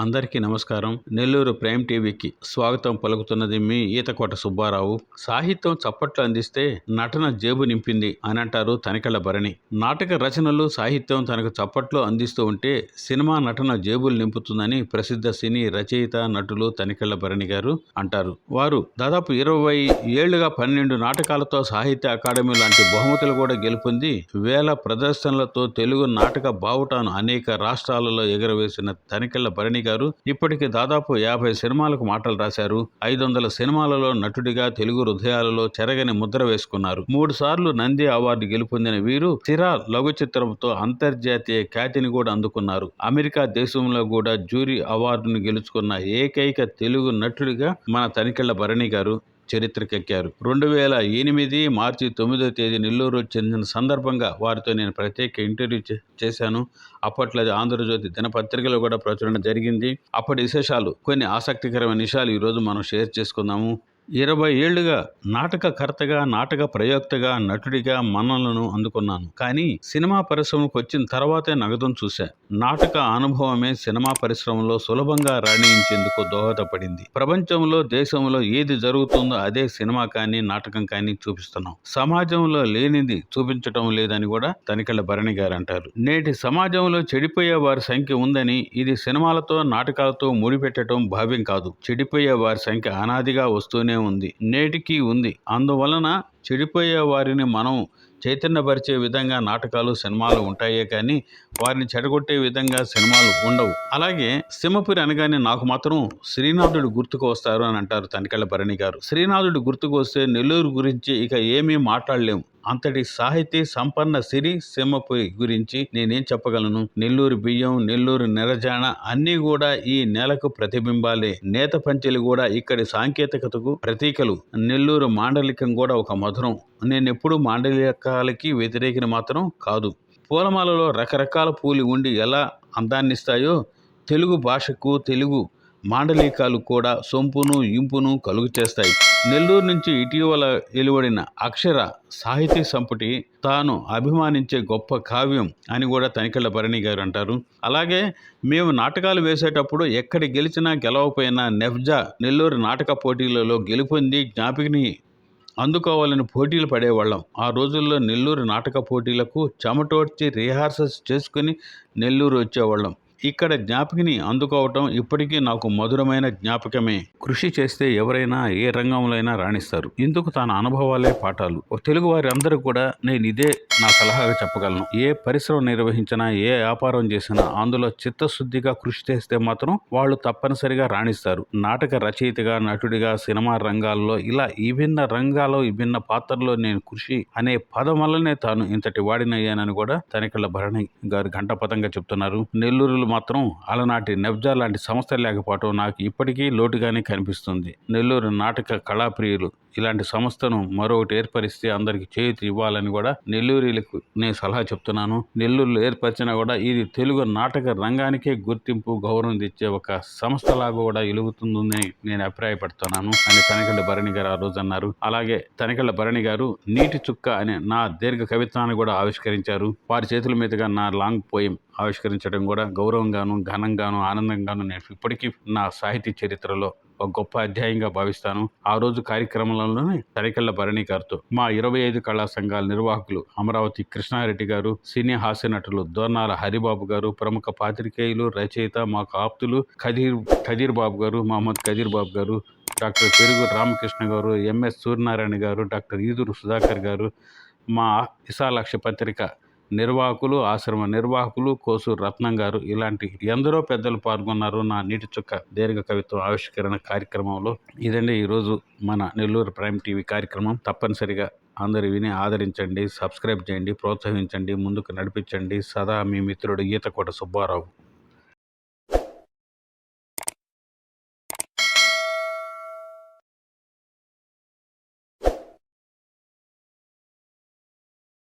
అందరికీ నమస్కారం. నెల్లూరు ప్రైమ్ టీవీకి స్వాగతం పలుకుతున్నది మీ ఈతకోట సుబ్బారావు. సాహిత్యం చప్పట్లు అందిస్తే నటన జేబు నింపింది అని అంటారు తనికెళ్ల భరణి. నాటక రచనలు, సాహిత్యం తనకు చప్పట్లు అందిస్తూ ఉంటే సినిమా నటన జేబులు నింపుతుందని ప్రసిద్ధ సినీ రచయిత, నటులు తనికెళ్ల భరణి గారు అంటారు. వారు దాదాపు 20 ఏళ్లుగా 12 నాటకాలతో సాహిత్య అకాడమీ లాంటి బహుమతులు కూడా గెలుపొంది వేల ప్రదర్శనలతో తెలుగు నాటక బావుటాను అనేక రాష్ట్రాలలో ఎగురవేసిన తనికెళ్ల భరణి గారు ఇప్పటికి దాదాపు 50 సినిమాలకు మాటలు రాశారు. 500 సినిమాలలో నటుడిగా తెలుగు హృదయాలలో చెరగని ముద్ర వేసుకున్నారు. 3 సార్లు నంది అవార్డు గెలుపొందిన వీరు సిరా లఘు చిత్రంతో అంతర్జాతీయ ఖ్యాతిని కూడా అందుకున్నారు. అమెరికా దేశంలో కూడా జ్యూరీ అవార్డును గెలుచుకున్న ఏకైక తెలుగు నటుడిగా మన తనికెళ్ల భరణి గారు చరిత్రకెక్కారు. 2008 మార్చి 9వ తేదీ నెల్లూరు చెందిన సందర్భంగా వారితో నేను ప్రత్యేక ఇంటర్వ్యూ చేశాను. అప్పట్లో అది ఆంధ్రజ్యోతి దినపత్రికలో కూడా ప్రచురణ జరిగింది. అప్పటి విశేషాలు, కొన్ని ఆసక్తికరమైన విషయాలు ఈరోజు మనం షేర్ చేసుకుందాము. 20 ఏళ్లుగా నాటకకర్తగా, నాటక ప్రయోక్తగా, నటుడిగా మన్ననలను అందుకున్నాను. కానీ సినిమా పరిశ్రమకు వచ్చిన తర్వాతే నగదును చూశా. నాటక అనుభవమే సినిమా పరిశ్రమలో సులభంగా రాణించేందుకు దోహదపడింది. ప్రపంచంలో, దేశంలో ఏది జరుగుతుందో అదే సినిమా కానీ, నాటకం కానీ చూపిస్తున్నాం. సమాజంలో లేనిది చూపించటం లేదని కూడా తనికెళ్ల భరణి గారు అంటారు. నేటి సమాజంలో చెడిపోయే వారి సంఖ్య ఉందని, ఇది సినిమాలతో, నాటకాలతో ముడిపెట్టడం భావ్యం కాదు. చెడిపోయే వారి సంఖ్య అనాదిగా వస్తూనే ఉంది, నేటికి ఉంది. అందువలన చెడిపోయే వారిని మనం చైతన్యపరిచే విధంగా నాటకాలు, సినిమాలు ఉంటాయే కానీ వారిని చెడగొట్టే విధంగా సినిమాలు ఉండవు. అలాగే సింహపురి అనగానే నాకు మాత్రం శ్రీనాథుడు గుర్తుకు వస్తారు అని అంటారు తనికెళ్ల భరణి గారు. శ్రీనాథుడు గుర్తుకు వస్తే నెల్లూరు గురించి ఇక ఏమీ మాట్లాడలేము. అంతటి సాహితీ సంపన్న సిరి సింహపురి గురించి నేనేం చెప్పగలను? నెల్లూరు బియ్యం, నెల్లూరు నిరజాన అన్నీ కూడా ఈ నేలకు ప్రతిబింబాలే. నేత పంచెలు కూడా ఇక్కడి సాంకేతికతకు ప్రతీకలు. నెల్లూరు మాండలికం కూడా ఒక మధురం. నేనెప్పుడు మాండలికాలకి వ్యతిరేకిని మాత్రం కాదు. పూలమాలలో రకరకాల పూలు ఉండి ఎలా అందాన్నిస్తాయో తెలుగు భాషకు, తెలుగు మాండలికాలు కూడా సొంపును, ఇంపును కలుగు చేస్తాయి. నెల్లూరు నుంచి ఇటీవల వెలువడిన అక్షర సాహితీ సంపుటి తాను అభిమానించే గొప్ప కావ్యం అని కూడా తనికెళ్ల భరణి గారు అంటారు. అలాగే మేము నాటకాలు వేసేటప్పుడు ఎక్కడి గెలిచినా గెలవపోయినా నెఫ్జా నెల్లూరు నాటక పోటీలలో గెలుపొంది జ్ఞాపికని అందుకోవాలని పోటీలు పడేవాళ్ళం. ఆ రోజుల్లో నెల్లూరు నాటక పోటీలకు చెమటోడ్చి రిహార్సల్స్ చేసుకుని నెల్లూరు వచ్చేవాళ్ళం. ఇక్కడ జ్ఞాపికని అందుకోవటం ఇప్పటికీ నాకు మధురమైన జ్ఞాపకమే. కృషి చేస్తే ఎవరైనా ఏ రంగంలో అయినా రాణిస్తారు. ఇందుకు తన అనుభవాలే పాఠాలు. తెలుగు వారి అందరూ కూడా నేను ఇదే నా సలహాగా చెప్పగలను. ఏ పరిశ్రమ నిర్వహించినా, ఏ వ్యాపారం చేసినా అందులో చిత్తశుద్ధిగా కృషి చేస్తే మాత్రం వాళ్ళు తప్పనిసరిగా రాణిస్తారు. నాటక రచయితగా, నటుడిగా, సినిమా రంగాల్లో ఇలా విభిన్న రంగాల్లో, విభిన్న పాత్రల్లో నేను కృషి అనే పదం వల్లనే తాను ఇంతటి వాడినయ్యానని కూడా తనికెళ్ల భరణి గారు ఘంటాపథంగా చెప్తున్నారు. నెల్లూరులో మాత్రం అలనాటి నెఫ్జా లాంటి సంస్థ లేకపోవటం నాకు ఇప్పటికీ లోటుగానే కనిపిస్తుంది. నెల్లూరు నాటక కళాప్రియులు ఇలాంటి సంస్థను మరొకటి ఏర్పరిస్తే అందరికి చేతి ఇవ్వాలని కూడా నెల్లూరులకు నేను సలహా చెప్తున్నాను. నెల్లూరులో ఏర్పరిచినా కూడా ఇది తెలుగు నాటక రంగానికే గుర్తింపు, గౌరవం తెచ్చే ఒక సంస్థలాగా కూడా వెలుగుతుందని నేను అభిప్రాయపడుతున్నాను అని తనికెళ్ల భరణి గారు ఆ రోజు అన్నారు. అలాగే తనికెళ్ల భరణి గారు నీటి చుక్క అనే నా దీర్ఘ కవిత్వాన్ని కూడా ఆవిష్కరించారు. వారి చేతుల మీదుగా నా లాంగ్ పోయం ఆవిష్కరించడం కూడా గౌరవంగాను, ఘనంగాను, ఆనందంగాను నేను ఇప్పటికీ నా సాహితీ చరిత్రలో ఒక గొప్ప అధ్యాయంగా భావిస్తాను. ఆ రోజు కార్యక్రమంలోనే తనికెళ్ల భరణి గారితో మా 25 కళా సంఘాల నిర్వాహకులు అమరావతి కృష్ణారెడ్డి గారు, సినీ హాస్య నటులు దోర్నాల హరిబాబు గారు, ప్రముఖ పాత్రికేయులు, రచయిత, మాకు ఆప్తులు ఖదీర్ బాబు గారు, మహమ్మద్ ఖదీర్ బాబు గారు, డాక్టర్ పెరుగు రామకృష్ణ గారు, ఎంఎస్ సూర్యనారాయణ గారు, డాక్టర్ ఈదురు సుధాకర్ గారు, మా విశాలాక్ష పత్రిక నిర్వాహకులు, ఆశ్రమ నిర్వాహకులు, కోసూరు రత్నం గారు, ఇలాంటి ఎందరో పెద్దలు పాల్గొన్నారు నా నీటి చుక్క దీర్ఘ కవిత్వం ఆవిష్కరణ కార్యక్రమంలో. ఇదండి ఈరోజు మన నెల్లూరు ప్రైమ్ టీవీ కార్యక్రమం. తప్పనిసరిగా అందరూ విని ఆదరించండి, సబ్స్క్రైబ్ చేయండి, ప్రోత్సహించండి, ముందుకు నడిపించండి. సదా మీ మిత్రుడు ఈతకోట సుబ్బారావు.